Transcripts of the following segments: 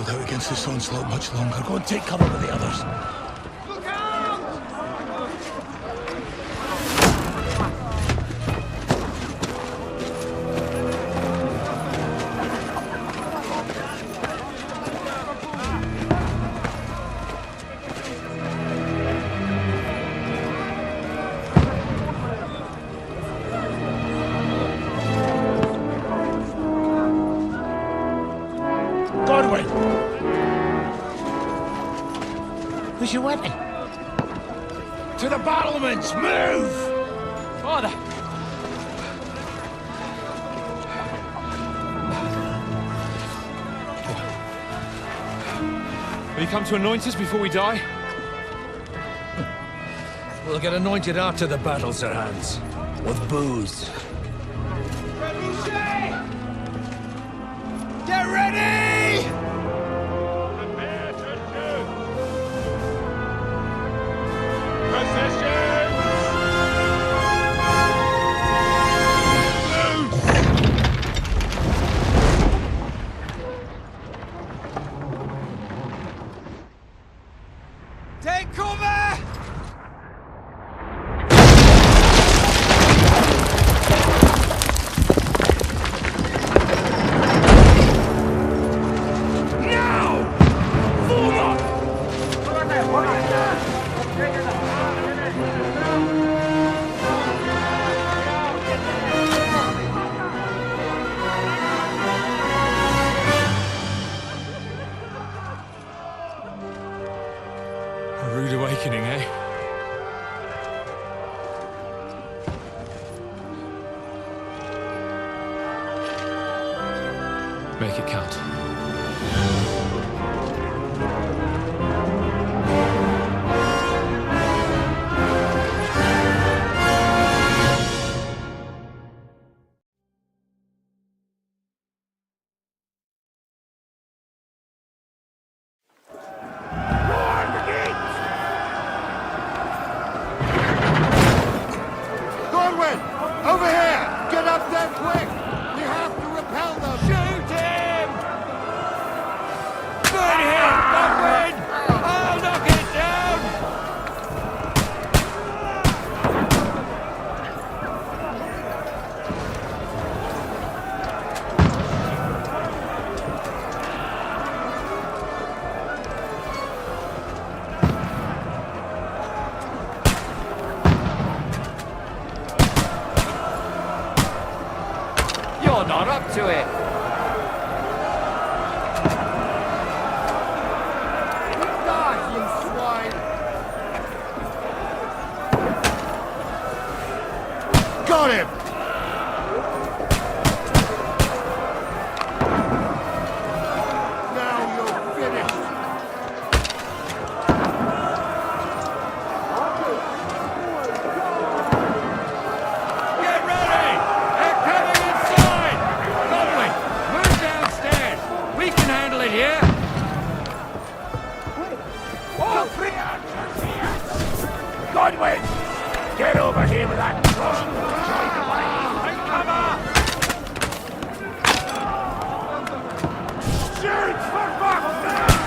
hold out against this onslaught much longer. Go and take cover with the others. Who's your weapon? To the battlements! Move! Father! Will you come to anoint us before we die? We'll get anointed after the battles are hands. With booze. Get ready! Prepare to shoot! Positions! Take cover! A rude awakening, eh? Make it count. Kegwyn! Over here! Get up there quick! We have to repel them! Shoot him! Good hit, Kegwyn! I'll knock it down! You're not up to it! Die, you swine! Got him! Now you're finished! Get ready! They're coming inside! Kegwyn, move downstairs! We can handle it here! All three archers here! Kegwyn! Get over here with that drum! Take cover! Shoot for fuck's sake!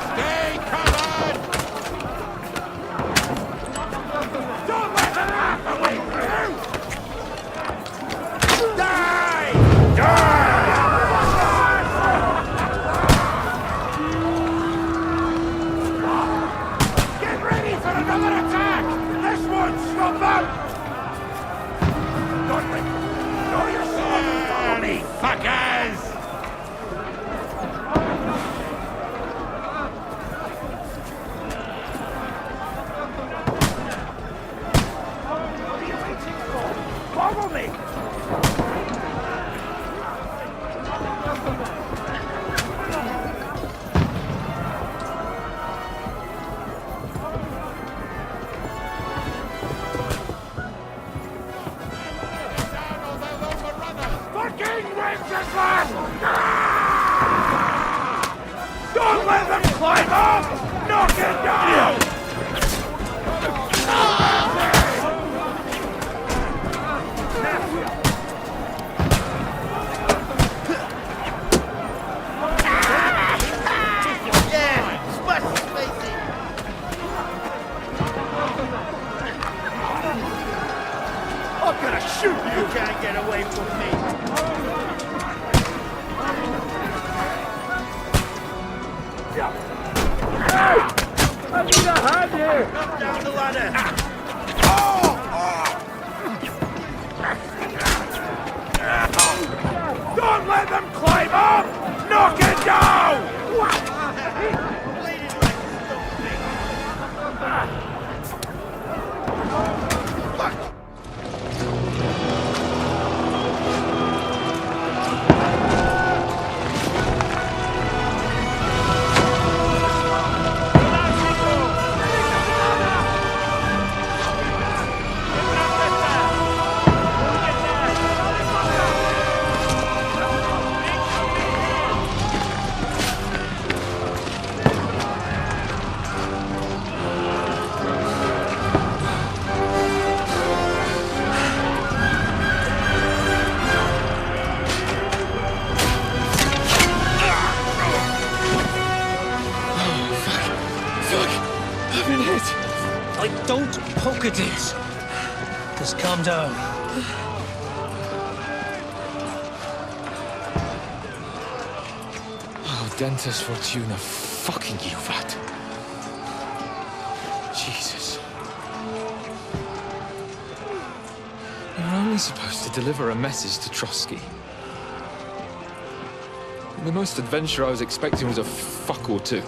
Stay covered! Don't let them laugh away through! Die! Get ready for another attack! This won't stop them! I'm gonna shoot you! You can't get away from me! I need a hand here! Up down the ladder! Don't let them climb up! Knock it down! Bleeding like a stone. Don't poke at it. Just calm down. Oh, Dentes Fortuna, fucking you, Vat. Jesus. You're only supposed to deliver a message to Trotsky. The most adventure I was expecting was a fuck or two.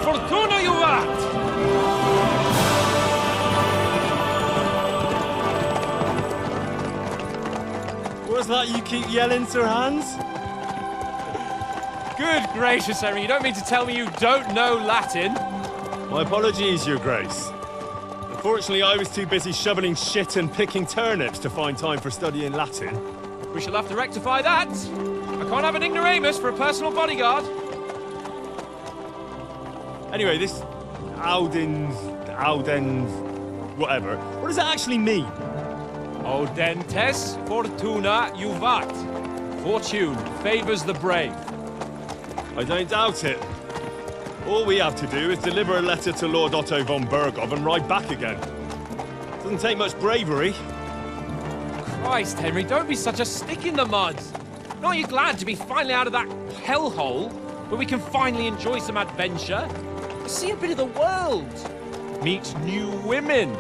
Fortuna, you vat! What's that you keep yelling, Sir Hans? Good gracious, Henry, you don't mean to tell me you don't know Latin? My apologies, Your Grace. Unfortunately, I was too busy shoveling shit and picking turnips to find time for studying Latin. We shall have to rectify that. I can't have an ignoramus for a personal bodyguard. Anyway, this Audens, whatever. What does that actually mean? Audentes Fortuna Juvat. Fortune favors the brave. I don't doubt it. All we have to do is deliver a letter to Lord Otto von Bergov and ride back again. Doesn't take much bravery. Christ, Henry, don't be such a stick in the mud. Aren't you glad to be finally out of that hellhole where we can finally enjoy some adventure? See a bit of the world, meet new women,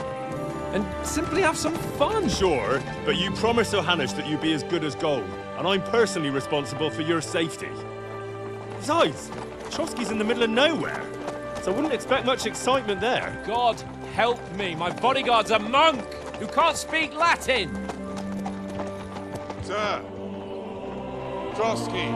and simply have some fun. Sure, but you promised Johannes that you'd be as good as gold, and I'm personally responsible for your safety. Besides, Trotsky's in the middle of nowhere, so I wouldn't expect much excitement there. God help me, my bodyguard's a monk who can't speak Latin. Sir, Trotsky.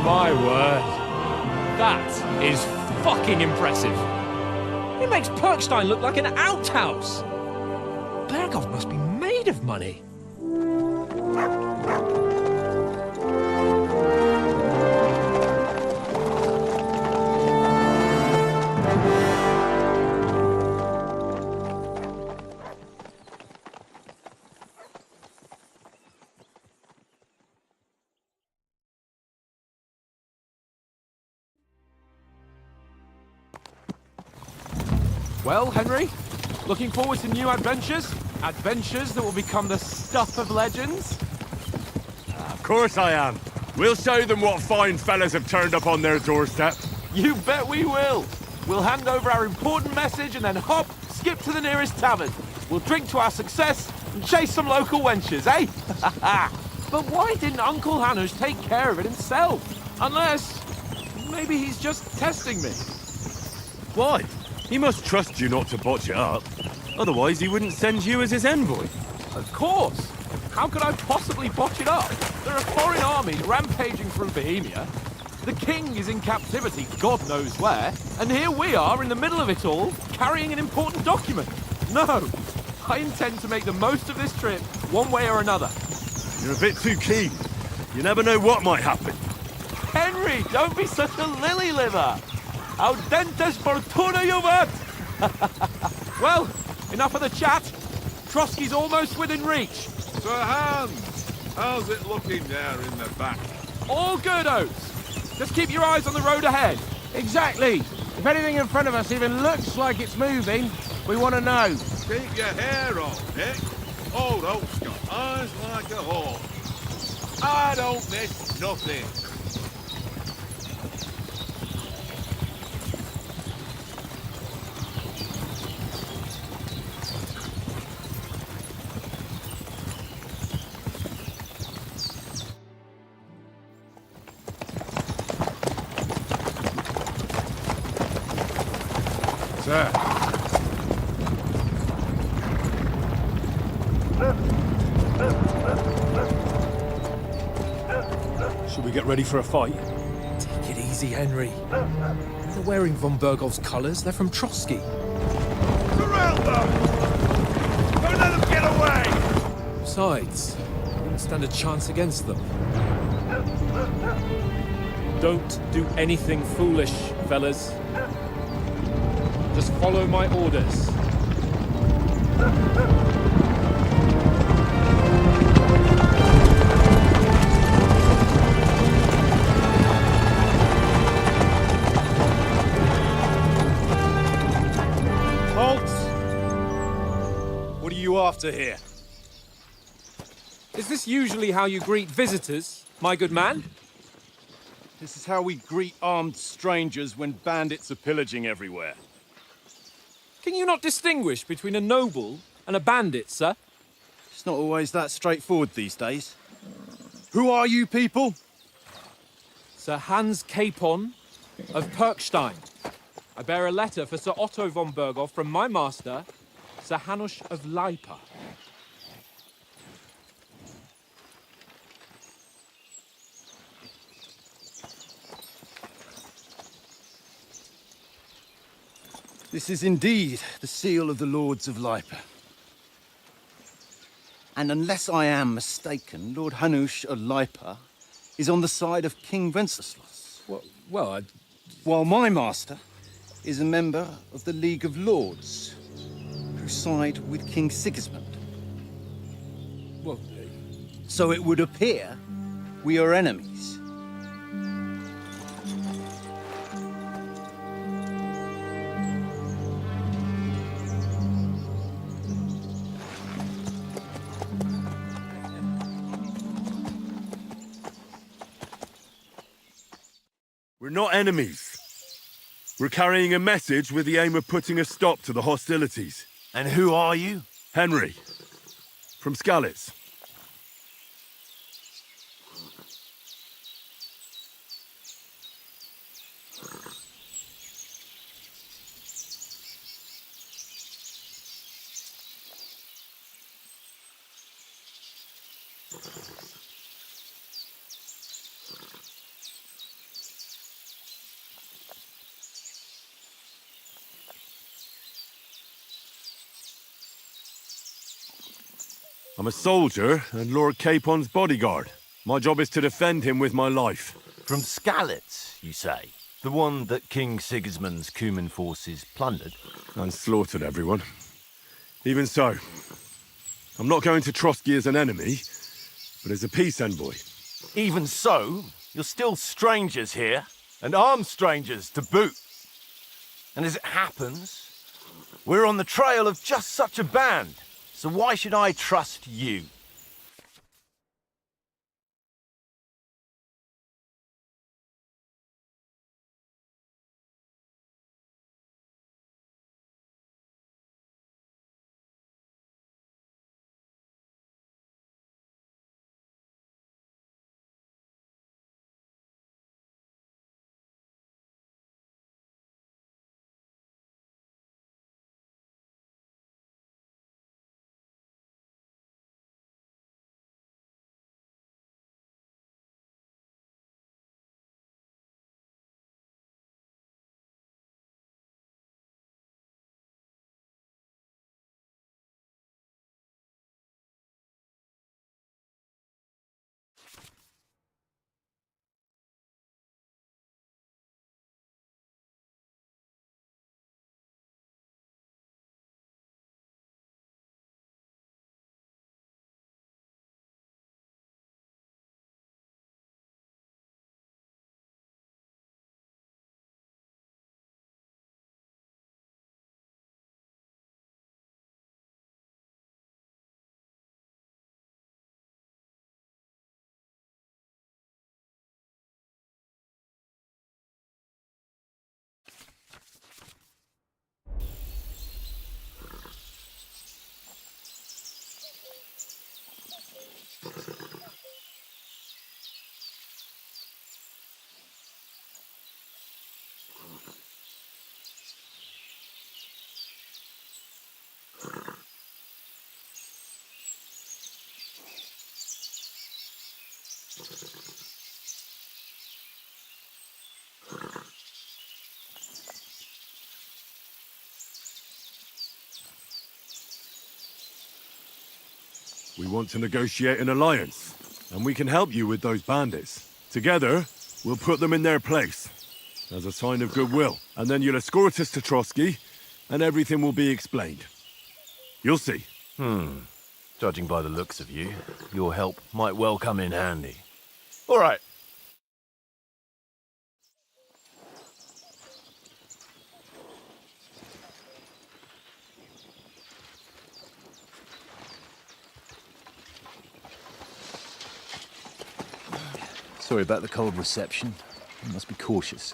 My word. That is fucking impressive. It makes Perkstein look like an outhouse. Berghoff must be made of money. Well, Henry, looking forward to new adventures? Adventures that will become the stuff of legends? Of course I am. We'll show them what fine fellas have turned up on their doorstep. You bet we will. We'll hand over our important message and then hop, skip to the nearest tavern. We'll drink to our success and chase some local wenches, eh? But why didn't Uncle Hanush take care of it himself? Unless, maybe he's just testing me. Why? He must trust you not to botch it up. Otherwise, he wouldn't send you as his envoy. Of course. How could I possibly botch it up? There are foreign armies rampaging through Bohemia. The king is in captivity, God knows where. And here we are in the middle of it all, carrying an important document. No, I intend to make the most of this trip, one way or another. You're a bit too keen. You never know what might happen. Henry, don't be such a lily-liver. Audentes fortuna juvat! Well, enough of the chat. Trotsky's almost within reach. Sir Hans, how's it looking there in the back? All good, Oates. Just keep your eyes on the road ahead. Exactly. If anything in front of us even looks like it's moving, we want to know. Keep your hair on, Nick. Old Oak's got eyes like a hawk. I don't miss nothing. Sir. Should we get ready for a fight? Take it easy, Henry. They're wearing von Berghoff's colours. They're from Trotsky. Surround them! Don't let them get away! Besides, I wouldn't stand a chance against them. Don't do anything foolish, fellas. Just follow my orders. Halt! What are you after here? Is this usually how you greet visitors, my good man? This is how we greet armed strangers when bandits are pillaging everywhere. Can you not distinguish between a noble and a bandit, sir? It's not always that straightforward these days. Who are you people? Sir Hans Capon of Perkstein. I bear a letter for Sir Otto von Berghoff from my master, Sir Hanush of Lipa. This is indeed the seal of the Lords of Lipa. And unless I am mistaken, Lord Hanush of Lipa is on the side of King Wenceslas. Well, While my master is a member of the League of Lords, who side with King Sigismund. well, So it would appear we are enemies. We're not enemies. We're carrying a message with the aim of putting a stop to the hostilities. And who are you? Henry, from Skalitz. I'm a soldier and Lord Capon's bodyguard. My job is to defend him with my life. From Skalitz, you say? The one that King Sigismund's Cuman forces plundered? And slaughtered everyone. Even so, I'm not going to Trotsky as an enemy, but as a peace envoy. Even so, you're still strangers here, and armed strangers to boot. And as it happens, we're on the trail of just such a band, so why should I trust you? We want to negotiate an alliance, and we can help you with those bandits. Together, we'll put them in their place, as a sign of goodwill. And then you'll escort us to Trotsky, and everything will be explained. You'll see. Judging by the looks of you, your help might well come in handy. All right. Sorry about the cold reception. You must be cautious.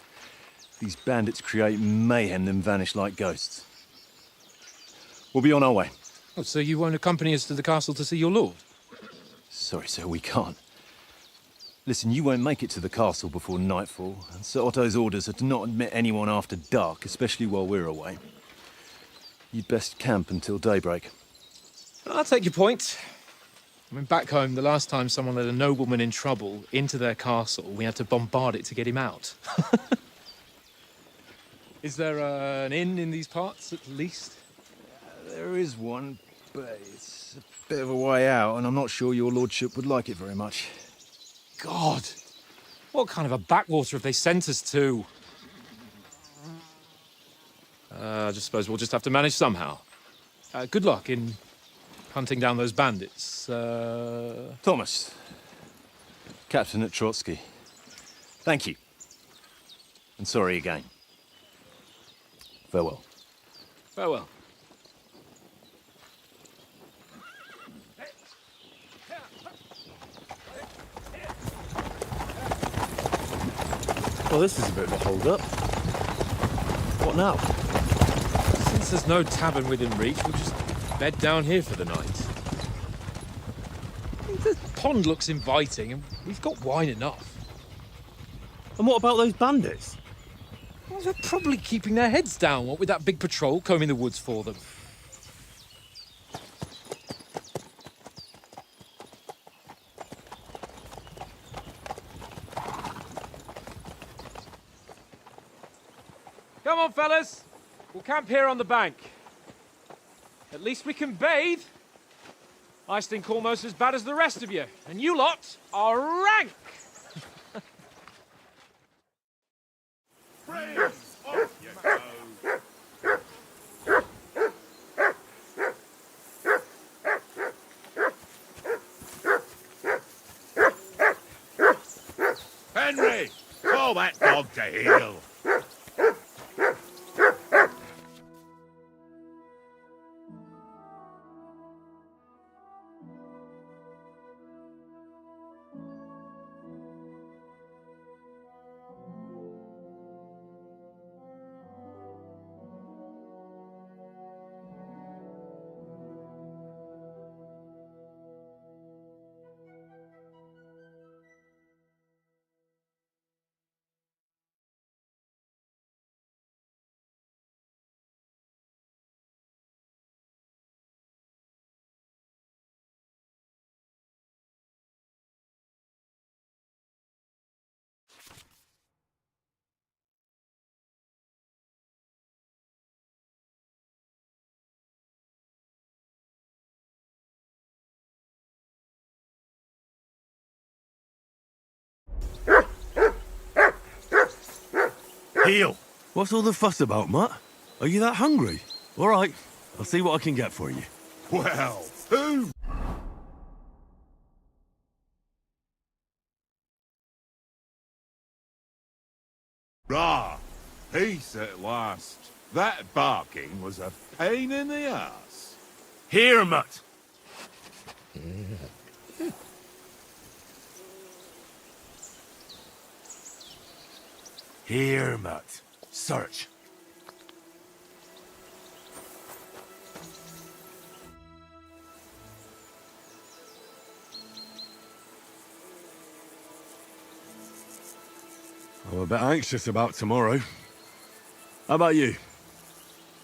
These bandits create mayhem, then vanish like ghosts. We'll be on our way. Oh, so you won't accompany us to the castle to see your lord? Sorry, sir, we can't. Listen, you won't make it to the castle before nightfall, and Sir Otto's orders are to not admit anyone after dark, especially while we're away. You'd best camp until daybreak. I'll take your point. I mean, back home, the last time someone let a nobleman in trouble into their castle, we had to bombard it to get him out. Is there an inn in these parts, at least? There is one, but it's a bit of a way out, and I'm not sure your lordship would like it very much. God! What kind of a backwater have they sent us to? I just suppose we'll just have to manage somehow. Good luck in hunting down those bandits. Thomas, captain at Trotsky. Thank you. And sorry again. Farewell. Farewell. Well, this is a bit of a hold-up. What now? Since there's no tavern within reach, we'll just bed down here for the night. The pond looks inviting, and we've got wine enough. And what about those bandits? Well, they're probably keeping their heads down, what with that big patrol combing the woods for them. Come on, fellas. We'll camp here on the bank. At least we can bathe. I stink almost as bad as the rest of you, and you lot are rank! Praise, off you go. Henry, call that dog to heel. Heel! What's all the fuss about, Mutt? Are you that hungry? All right, I'll see what I can get for you. Well, who? Ah, peace at last. That barking was a pain in the ass. Here, Mutt! Here, Mutt. Search. I'm a bit anxious about tomorrow. How about you?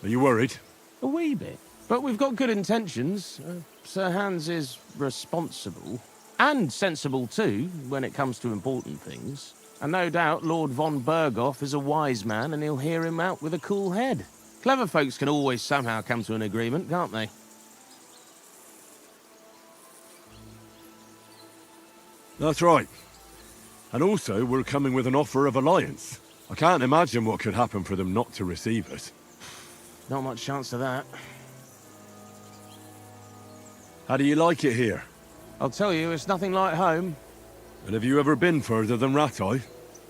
Are you worried? A wee bit. But we've got good intentions. Sir Hans is responsible. And sensible too, when it comes to important things. And no doubt Lord von Berghoff is a wise man and he'll hear him out with a cool head. Clever folks can always somehow come to an agreement, can't they? That's right. And also, we're coming with an offer of alliance. I can't imagine what could happen for them not to receive us. Not much chance of that. How do you like it here? I'll tell you, it's nothing like home. And have you ever been further than Rattay?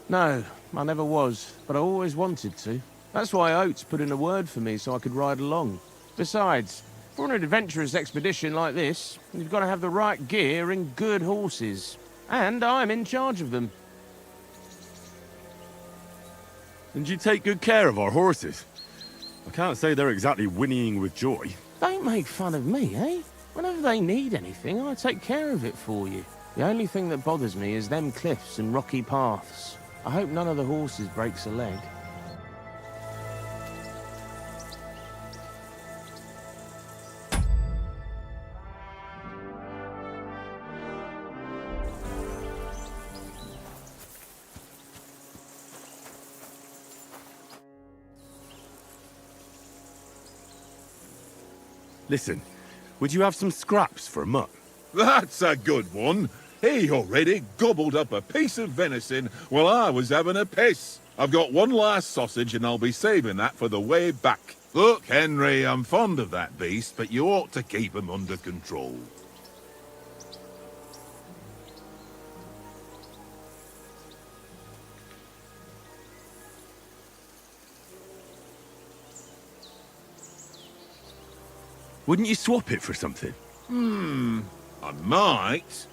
No, I never was, but I always wanted to. That's why Oates put in a word for me so I could ride along. Besides, for an adventurous expedition like this, you've got to have the right gear and good horses. And I'm in charge of them. And you take good care of our horses. I can't say they're exactly whinnying with joy. Don't make fun of me, eh? Whenever they need anything, I take care of it for you. The only thing that bothers me is them cliffs and rocky paths. I hope none of the horses breaks a leg. Listen, would you have some scraps for Mutt? That's a good one. He already gobbled up a piece of venison while I was having a piss. I've got one last sausage and I'll be saving that for the way back. Look, Henry, I'm fond of that beast, but you ought to keep him under control. Wouldn't you swap it for something? I might.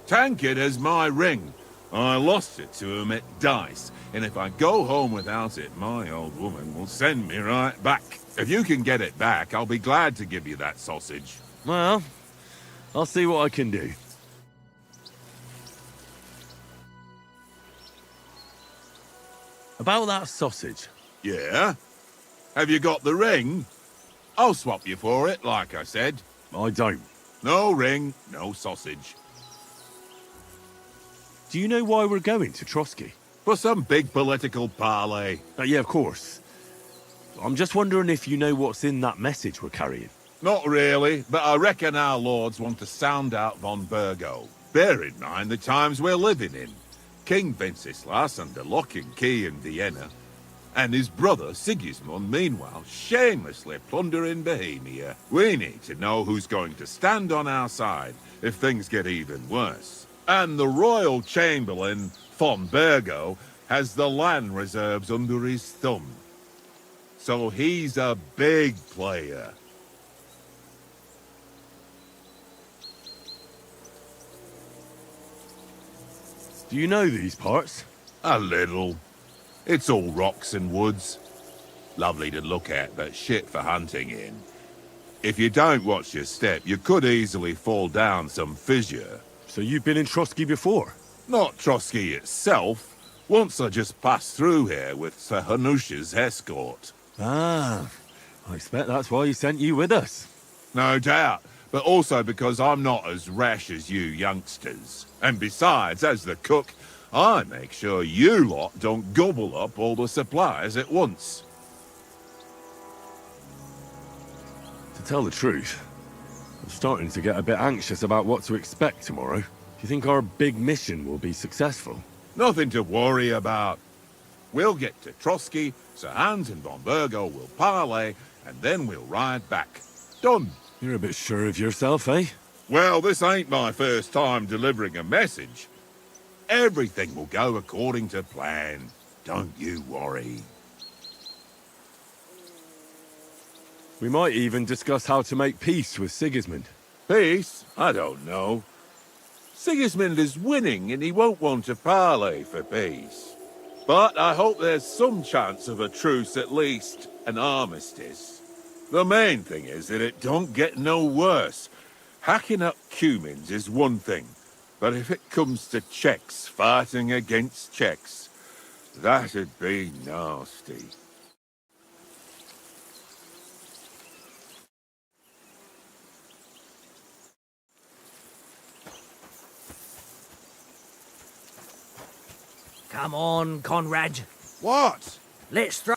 Tankard has my ring. I lost it to him at dice, and if I go home without it, my old woman will send me right back. If you can get it back, I'll be glad to give you that sausage. Well, I'll see what I can do. About that sausage. Yeah? Have you got the ring? I'll swap you for it, like I said. I don't. No ring, no sausage. Do you know why we're going to Trotsky? For some big political parley. Yeah, of course. I'm just wondering if you know what's in that message we're carrying. Not really, but I reckon our lords want to sound out von Burgo. Bear in mind the times we're living in. King Wenceslas under lock and key in Vienna, and his brother Sigismund, meanwhile, shamelessly plundering Bohemia. We need to know who's going to stand on our side if things get even worse. And the Royal Chamberlain, von Burgo, has the land reserves under his thumb. So he's a big player. Do you know these parts? A little. It's all rocks and woods. Lovely to look at, but shit for hunting in. If you don't watch your step, you could easily fall down some fissure. So you've been in Trotsky before? Not Trotsky itself. Once I just passed through here with Sir Hanusha's escort. Ah, I expect that's why he sent you with us. No doubt, but also because I'm not as rash as you youngsters. And besides, as the cook, I make sure you lot don't gobble up all the supplies at once. To tell the truth, I'm starting to get a bit anxious about what to expect tomorrow. Do you think our big mission will be successful? Nothing to worry about. We'll get to Trotsky, Sir Hans and von Burgo will parley, and then we'll ride back. Done. You're a bit sure of yourself, eh? Well, this ain't my first time delivering a message. Everything will go according to plan. Don't you worry. We might even discuss how to make peace with Sigismund. Peace? I don't know. Sigismund is winning and he won't want to parley for peace. But I hope there's some chance of a truce at least, an armistice. The main thing is that it don't get no worse. Hacking up Cumins is one thing, but if it comes to Czechs fighting against Czechs, that'd be nasty. Come on, Conrad. What? Let's throw...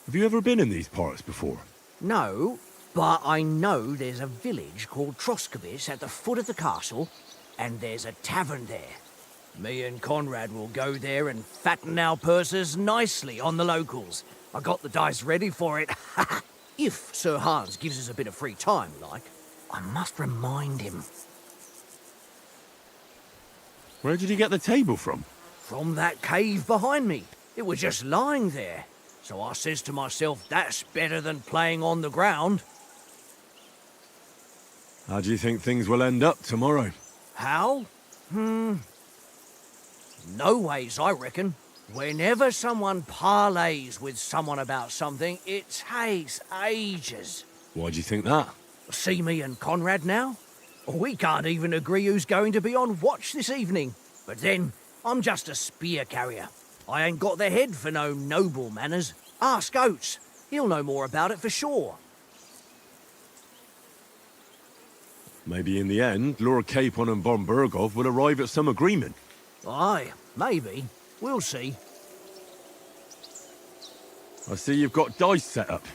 Have you ever been in these parts before? No, but I know there's a village called Troskowitz at the foot of the castle, and there's a tavern there. Me and Conrad will go there and fatten our purses nicely on the locals. I got the dice ready for it. If Sir Hans gives us a bit of free time, like. I must remind him. Where did you get the table from? From that cave behind me. It was just lying there. So I says to myself, that's better than playing on the ground. How do you think things will end up tomorrow? How? No ways, I reckon. Whenever someone parleys with someone about something, it takes ages. Why do you think that? See me and Conrad now? We can't even agree who's going to be on watch this evening. But then, I'm just a spear carrier. I ain't got the head for no noble manners. Ask Oates. He'll know more about it for sure. Maybe in the end, Lord Capon and von Burgov will arrive at some agreement. Aye, maybe. We'll see. I see you've got dice set up.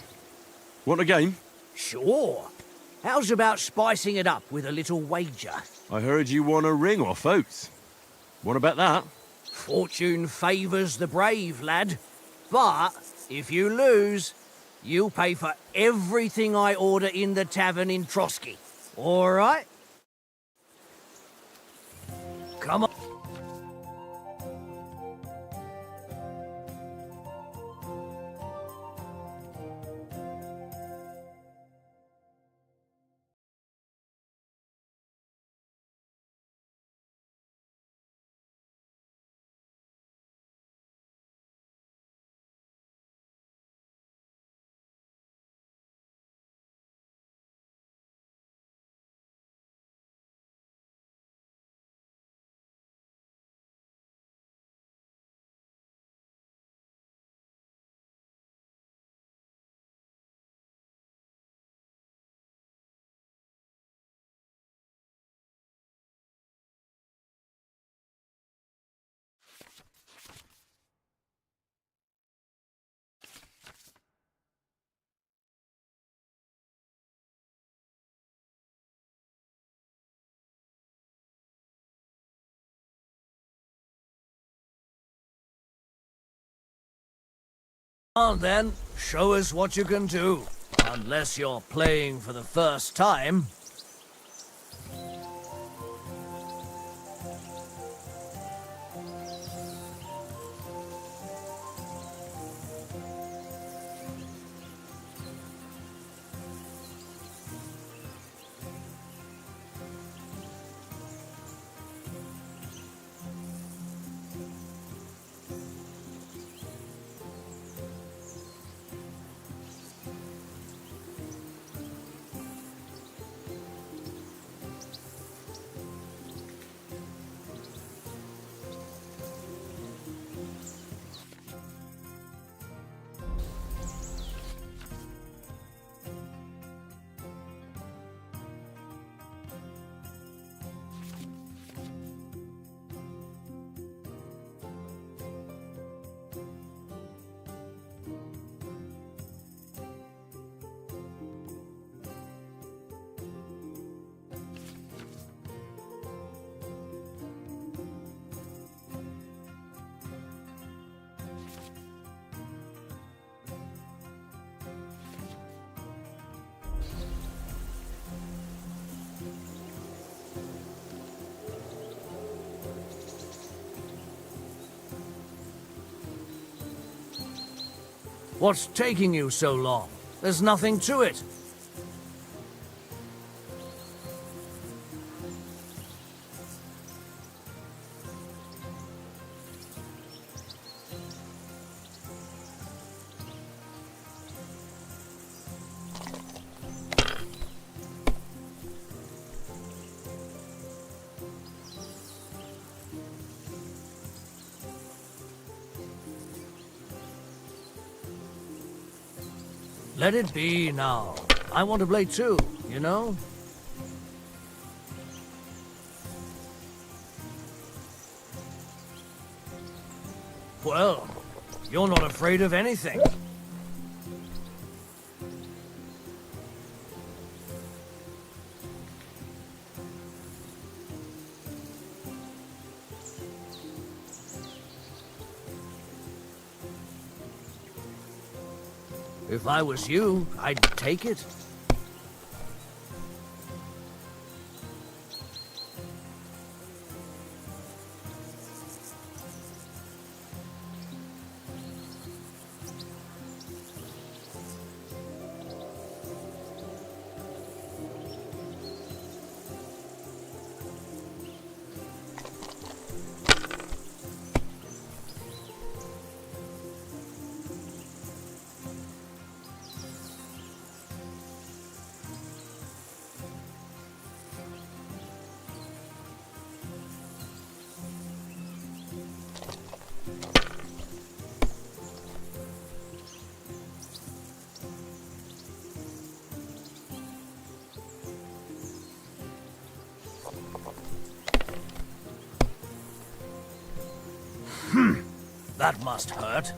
Want a game? Sure. How's about spicing it up with a little wager? I heard you won a ring off Oates. Want to bet that? Fortune favours the brave, lad. But if you lose, you'll pay for everything I order in the tavern in Trotsky. All right? Come on. On then, show us what you can do. Unless you're playing for the first time. What's taking you so long? There's nothing to it. Let it be now. I want to play too, you know? Well, you're not afraid of anything. If I was you, I'd take it. That must hurt.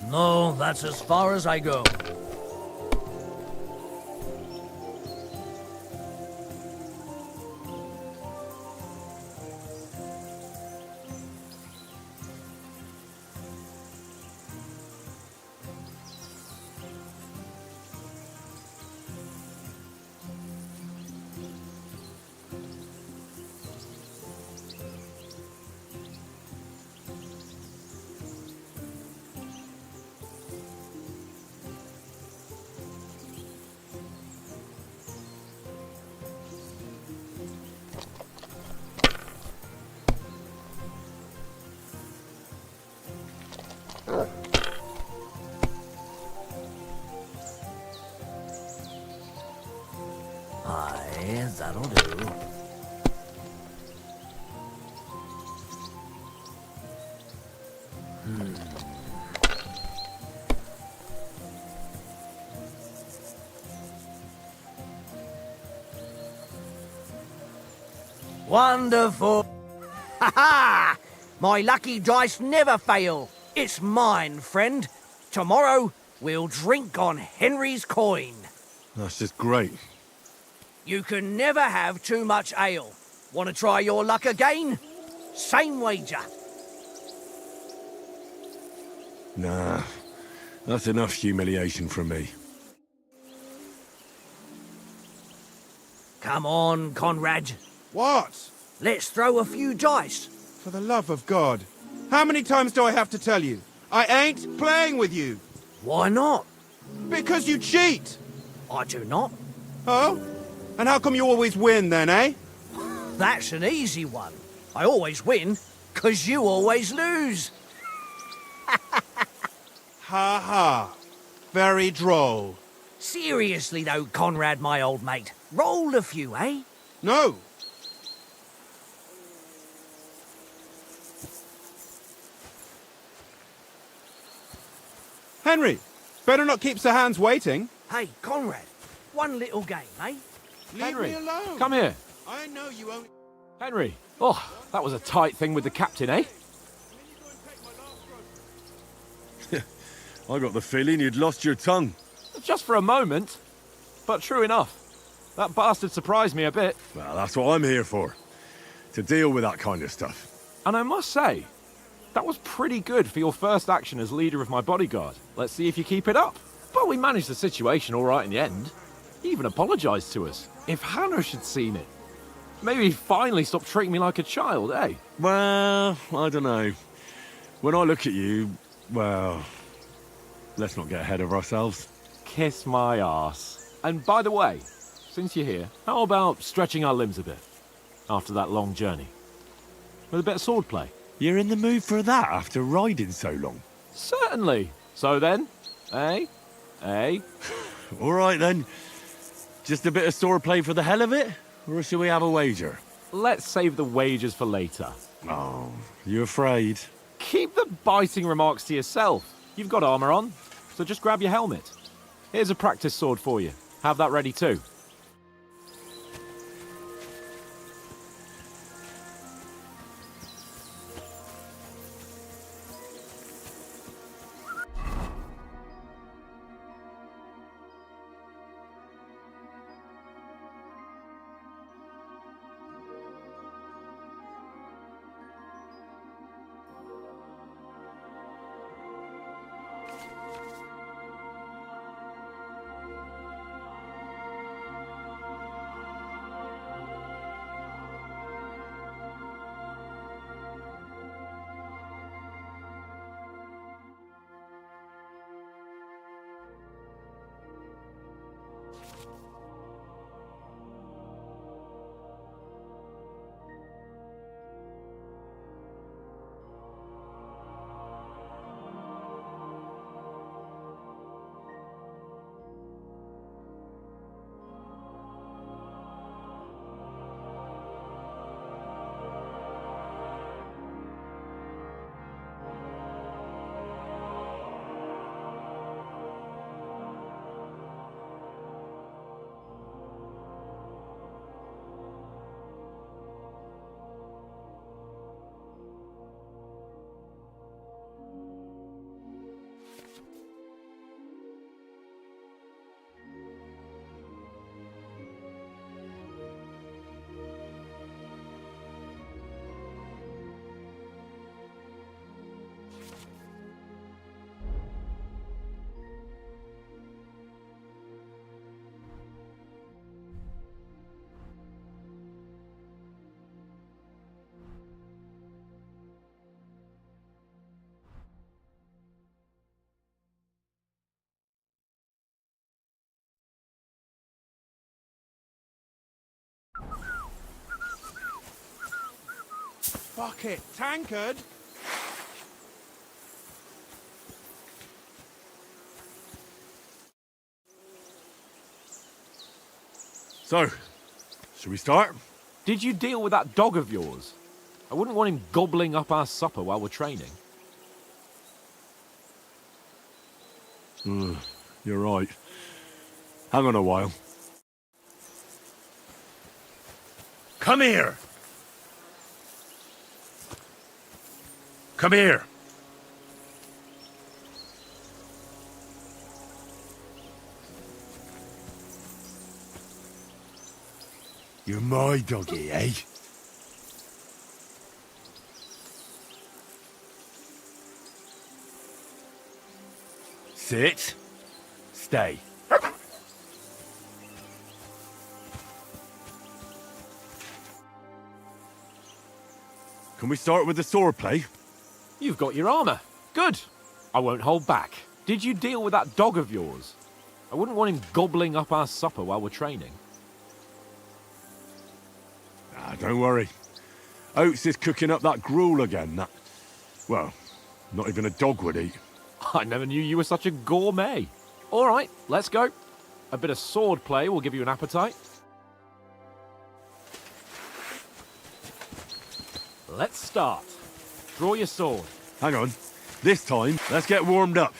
No, that's as far as I go. Aye, that'll do. Wonderful. Ha ha! My lucky dice never fail. It's mine, friend. Tomorrow, we'll drink on Henry's coin. That's just great. You can never have too much ale. Want to try your luck again? Same wager. Nah, that's enough humiliation from me. Come on, Conrad. What? Let's throw a few dice. For the love of God. How many times do I have to tell you? I ain't playing with you. Why not? Because you cheat. I do not. Oh? And how come you always win then, eh? That's an easy one. I always win, 'cause you always lose. Ha ha. Very droll. Seriously though, Conrad, my old mate. Roll a few, eh? No. Henry, better not keep Sir Hans waiting. Hey, Conrad, one little game, eh? Leave Henry, me alone. come here. I know you only... Henry. Oh, that was a tight thing with the captain, eh? I got the feeling you'd lost your tongue. Just for a moment. But true enough. That bastard surprised me a bit. Well, that's what I'm here for. To deal with that kind of stuff. And I must say, that was pretty good for your first action as leader of my bodyguard. Let's see if you keep it up. But we managed the situation all right in the end. He even apologized to us. If Hanush had seen it, maybe he'd finally stop treating me like a child, eh? Well, I don't know. When I look at you, well, let's not get ahead of ourselves. Kiss my arse. And by the way, since you're here, how about stretching our limbs a bit after that long journey? With a bit of swordplay. You're in the mood for that after riding so long? Certainly. So then, eh? Eh? All right then. Just a bit of swordplay for the hell of it? Or shall we have a wager? Let's save the wagers for later. Oh, you afraid? Keep the biting remarks to yourself. You've got armor on, so just grab your helmet. Here's a practice sword for you. Have that ready too. Fuck it, tankard. So, should we start? Did you deal with that dog of yours? I wouldn't want him gobbling up our supper while we're training. You're right. Hang on a while. Come here! Come here. You're my doggy, eh? Sit. Stay. Can we start with the sword play? You've got your armor. Good. I won't hold back. Did you deal with that dog of yours? I wouldn't want him gobbling up our supper while we're training. Ah, don't worry. Oates is cooking up that gruel again. That, well, not even a dog would eat. I never knew you were such a gourmet. All right, let's go. A bit of sword play will give you an appetite. Let's start. Draw your sword. Hang on. This time, let's get warmed up.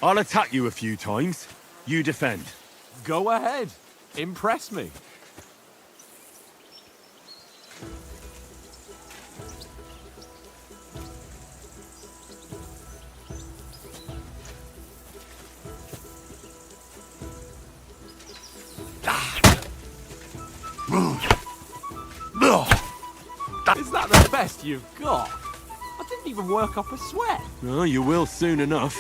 I'll attack you a few times. You defend. Go ahead. Impress me. Is that the best you've got? I didn't even work up a sweat. Oh, you will soon enough.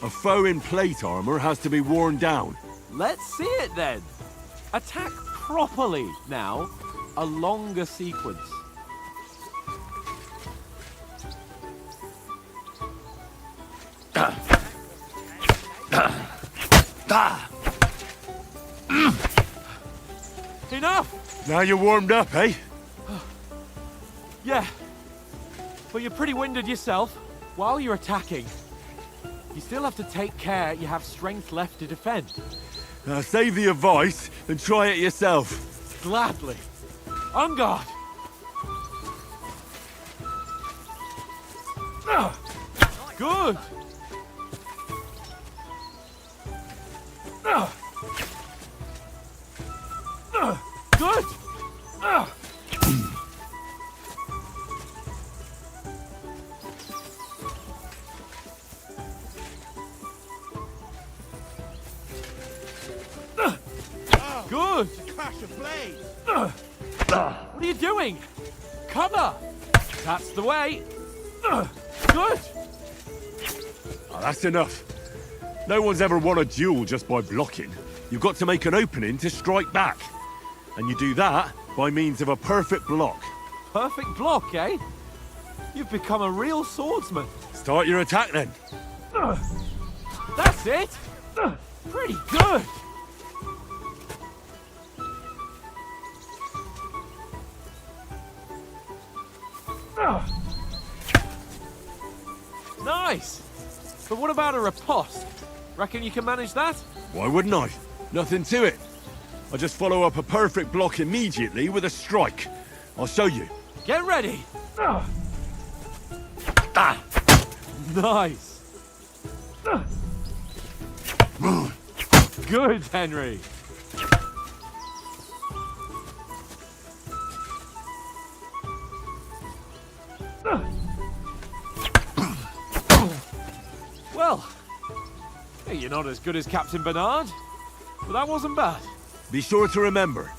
A foe in plate armor has to be worn down. Let's see it then. Attack properly now. A longer sequence. Enough! Now you're warmed up, eh? Yeah. But you're pretty winded yourself. While you're attacking, you still have to take care you have strength left to defend. Now save the advice and try it yourself. Gladly. On guard. Good. Good. Good. Crash of blades. What are you doing? Cover. That's the way. Good. Oh, that's enough. No one's ever won a duel just by blocking. You've got to make an opening to strike back. And you do that by means of a perfect block. Perfect block, eh? You've become a real swordsman. Start your attack then. That's it. Pretty good. Nice. But what about a riposte? Reckon you can manage that? Why wouldn't I? Nothing to it. I just follow up a perfect block immediately with a strike. I'll show you. Get ready. Nice. Good, Henry. Well, you're not as good as Captain Bernard, but that wasn't bad. Be sure to remember,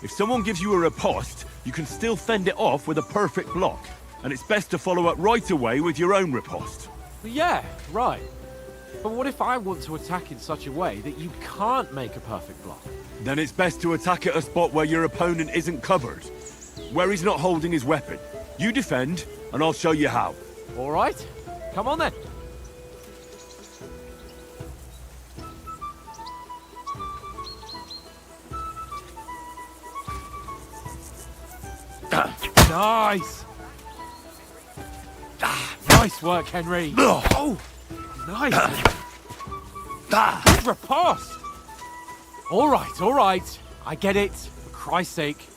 if someone gives you a riposte, you can still fend it off with a perfect block. And it's best to follow up right away with your own riposte. Yeah, right. But what if I want to attack in such a way that you can't make a perfect block? Then it's best to attack at a spot where your opponent isn't covered. Where he's not holding his weapon. You defend, and I'll show you how. All right. Come on then. Nice! Nice work, Henry! Oh! Nice! Good riposte! All right. I get it. For Christ's sake.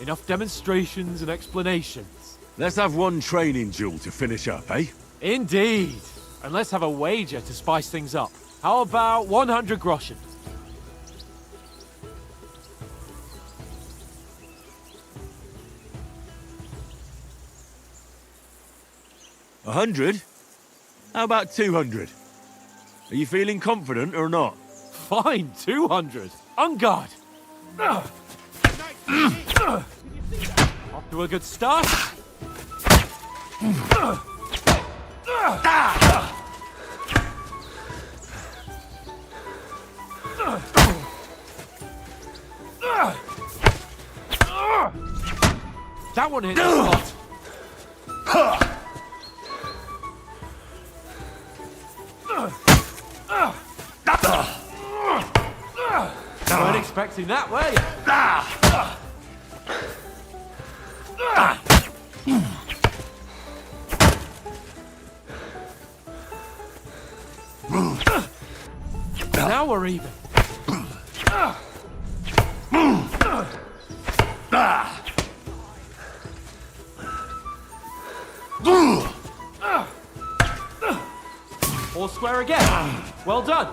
Enough demonstrations and explanations. Let's have one training duel to finish up, eh? Indeed. And let's have a wager to spice things up. How about 100 groschen? 100? How about 200? Are you feeling confident or not? Fine, 200. On guard. Off to a good start. That one hit the spot. Weren't expecting that, were you? Now we're even. All square again. Well done.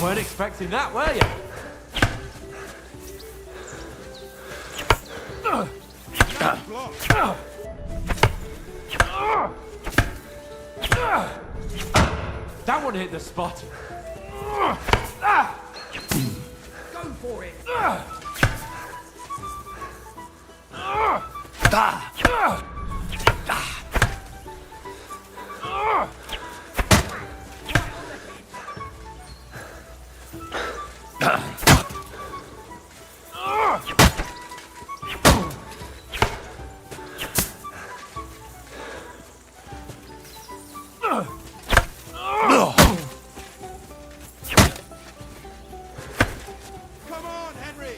Weren't expecting that, were you? That one hit the spot. Go for it. Come on, Henry!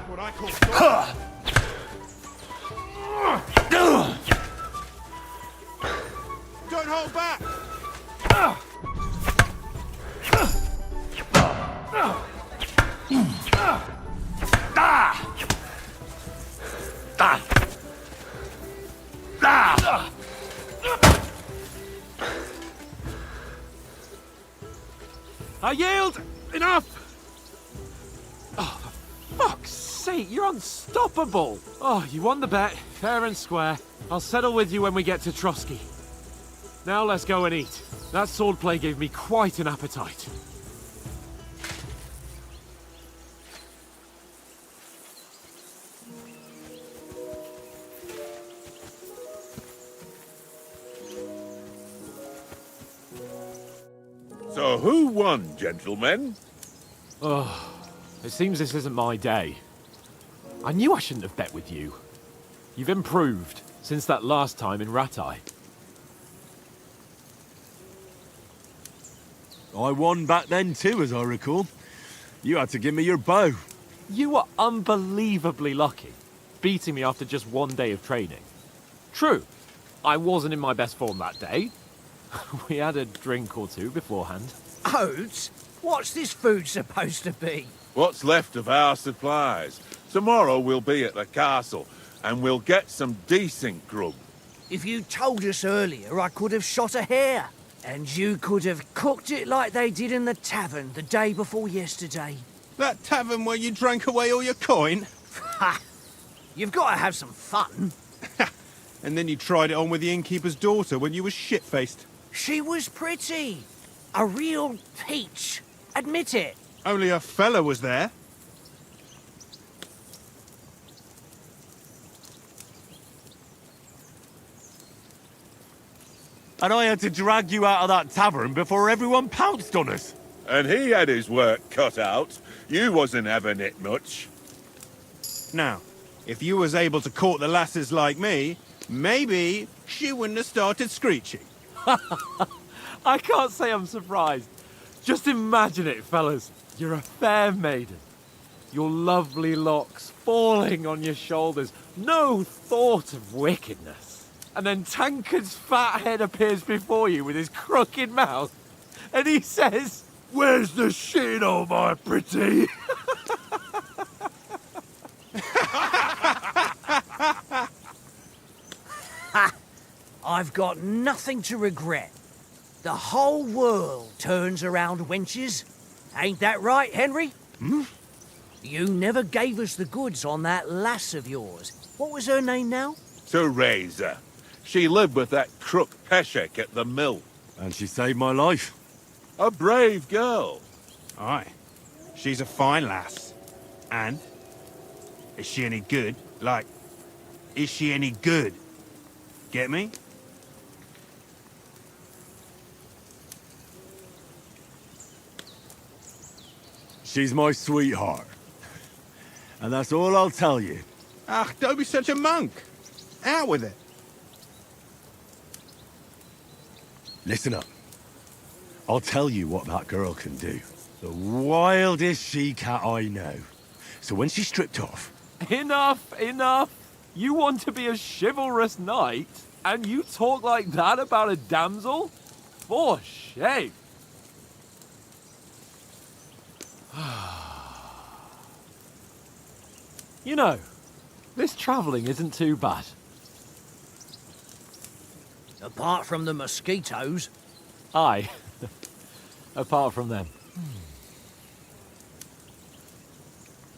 What I call stop. Don't hold back! I yield! Enough! Oh, for fuck's sake, you're unstoppable! Oh, you won the bet, fair and square. I'll settle with you when we get to Trotsky. Now let's go and eat. That swordplay gave me quite an appetite. So who won, gentlemen? Oh, it seems this isn't my day. I knew I shouldn't have bet with you. You've improved since that last time in Ratai. I won back then too, as I recall. You had to give me your bow. You were unbelievably lucky, beating me after just one day of training. True, I wasn't in my best form that day. We had a drink or two beforehand. Oats? What's this food supposed to be? What's left of our supplies. Tomorrow we'll be at the castle, and we'll get some decent grub. If you told us earlier, I could have shot a hare. And you could have cooked it like they did in the tavern the day before yesterday. That tavern where you drank away all your coin? Ha! You've got to have some fun. And then you tried it on with the innkeeper's daughter when you were shit-faced. She was pretty. A real peach. Admit it. Only a fella was there. And I had to drag you out of that tavern before everyone pounced on us. And he had his work cut out. You wasn't having it much. Now, if you was able to court the lasses like me, maybe she wouldn't have started screeching. I can't say I'm surprised. Just imagine it, fellas. You're a fair maiden. Your lovely locks falling on your shoulders. No thought of wickedness. And then Tankard's fat head appears before you with his crooked mouth. And he says, "Where's the shit, oh my pretty?" I've got nothing to regret. The whole world turns around wenches. Ain't that right, Henry? Hmm? You never gave us the goods on that lass of yours. What was her name now? Teresa. She lived with that crook Peshek at the mill. And she saved my life. A brave girl. Aye. She's a fine lass. And? Is she any good? Like, is she any good? Get me? She's my sweetheart. And that's all I'll tell you. Ah, don't be such a monk. Out with it. Listen up. I'll tell you what that girl can do. The wildest she-cat I know. So when she's stripped off... Enough, enough. You want to be a chivalrous knight, and you talk like that about a damsel? For shame. You know, this travelling isn't too bad. Apart from the mosquitoes. Aye. Apart from them.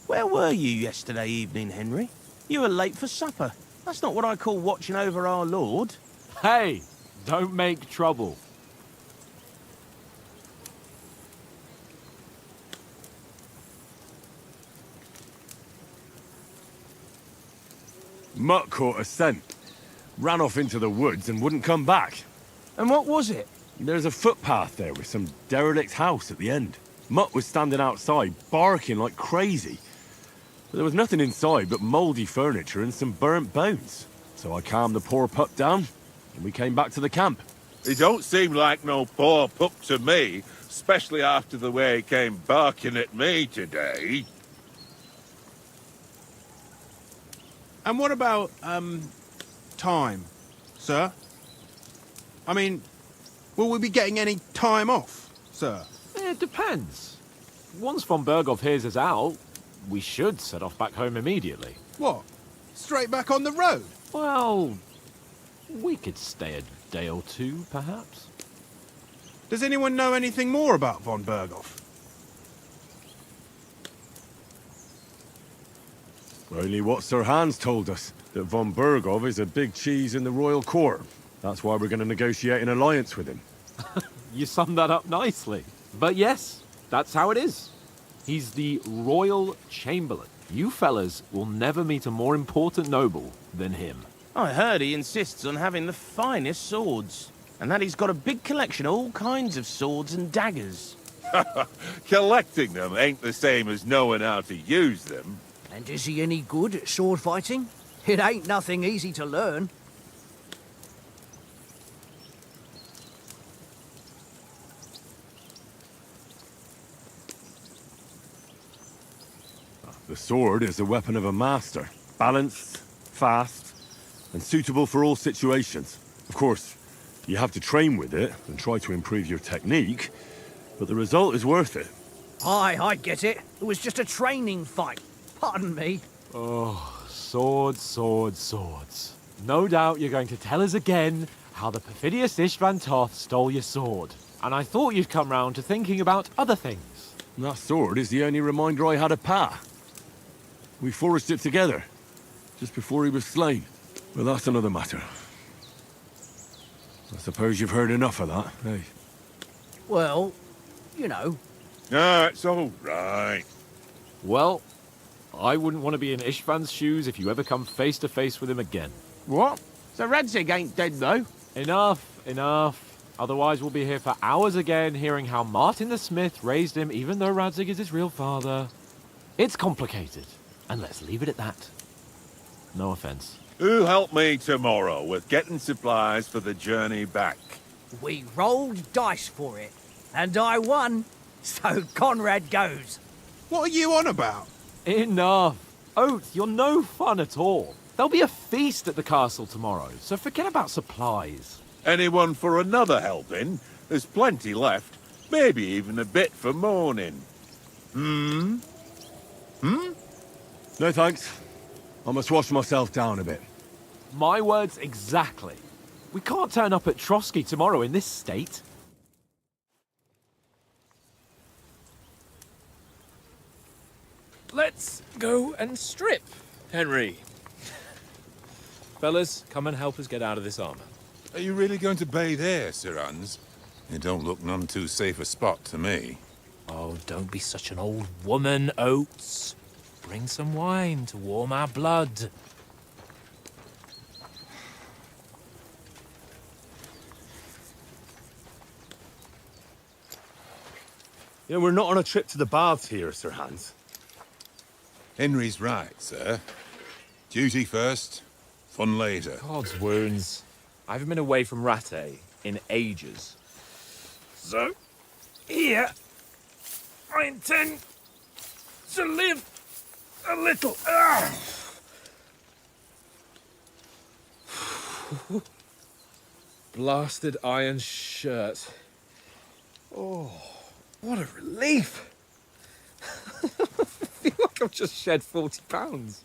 Where were you yesterday evening, Henry? You were late for supper. That's not what I call watching over our Lord. Hey, don't make trouble. Mutt caught a scent. Ran off into the woods and wouldn't come back. And what was it? There's a footpath there with some derelict house at the end. Mutt was standing outside, barking like crazy. But there was nothing inside but mouldy furniture and some burnt bones. So I calmed the poor pup down, and we came back to the camp. He don't seem like no poor pup to me, especially after the way he came barking at me today. And what about, time, sir? I mean, will we be getting any time off, sir? It depends. Once von Berghoff hears us out, we should set off back home immediately. What? Straight back on the road? Well, we could stay a day or two, perhaps. Does anyone know anything more about von Berghoff? Only what Sir Hans told us, that von Berghoff is a big cheese in the royal court. That's why we're going to negotiate an alliance with him. You summed that up nicely. But yes, that's how it is. He's the royal chamberlain. You fellas will never meet a more important noble than him. I heard he insists on having the finest swords, and that he's got a big collection of all kinds of swords and daggers. Collecting them ain't the same as knowing how to use them. And is he any good at sword fighting? It ain't nothing easy to learn. The sword is the weapon of a master. Balanced, fast, and suitable for all situations. Of course, you have to train with it and try to improve your technique, but the result is worth it. Aye, I get it. It was just a training fight. Pardon me. Oh, swords, swords, swords. No doubt you're going to tell us again how the perfidious Istvan Toth stole your sword. And I thought you'd come round to thinking about other things. That sword is the only reminder I had of Pa. We forged it together, just before he was slain. But that's another matter. I suppose you've heard enough of that, eh? Well, you know. No, it's all right. Well, I wouldn't want to be in Istvan's shoes if you ever come face to face with him again. What? So Radzig ain't dead, though? Enough, enough. Otherwise we'll be here for hours again hearing how Martin the Smith raised him even though Radzig is his real father. It's complicated, and let's leave it at that. No offense. Who'll help me tomorrow with getting supplies for the journey back? We rolled dice for it, and I won. So Conrad goes. What are you on about? Enough. Oath, you're no fun at all. There'll be a feast at the castle tomorrow, so forget about supplies. Anyone for another helping? There's plenty left. Maybe even a bit for morning. No thanks. I must wash myself down a bit. My words exactly. We can't turn up at Trotsky tomorrow in this state. Let's go and strip, Henry. Fellas, come and help us get out of this armor. Are you really going to bathe here, Sir Hans? It don't look none too safe a spot to me. Oh, don't be such an old woman, Oates. Bring some wine to warm our blood. You know, we're not on a trip to the baths here, Sir Hans. Henry's right, sir. Duty first, fun later. God's wounds. I haven't been away from Rattay in ages. So, here, I intend to live a little. Blasted iron shirt. Oh, what a relief. I feel like I've just shed 40 pounds.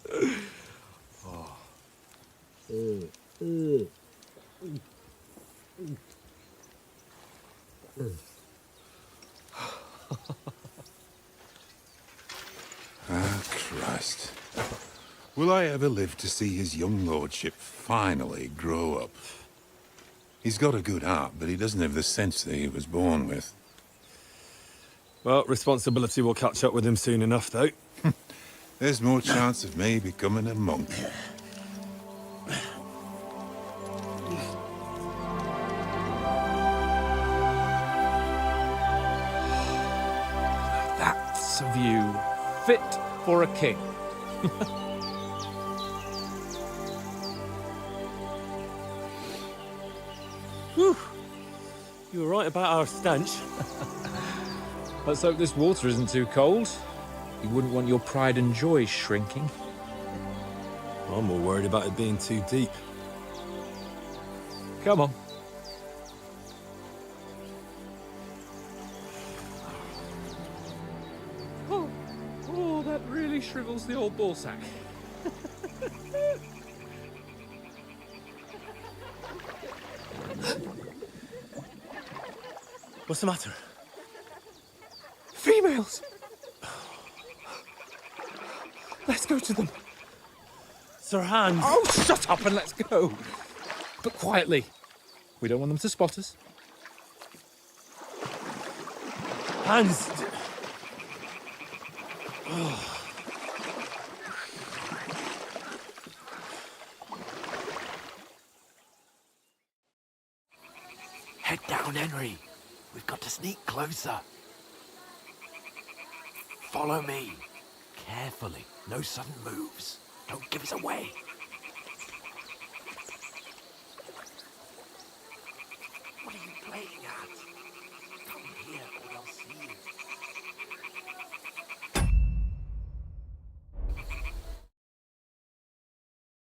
Ah, Christ. Will I ever live to see his young lordship finally grow up? He's got a good heart, but he doesn't have the sense that he was born with. Well, responsibility will catch up with him soon enough, though. There's more chance of me becoming a monk. That's a view fit for a king. Whew. You were right about our stench. Let's hope this water isn't too cold. You wouldn't want your pride and joy shrinking. I'm more worried about it being too deep. Come on. Oh, that really shrivels the old ball sack. What's the matter? Females! Let's go to them. Sir Hans! Oh, shut up and let's go. But quietly. We don't want them to spot us. Hans! Head down, Henry. We've got to sneak closer. Follow me. Carefully. No sudden moves. Don't give us away.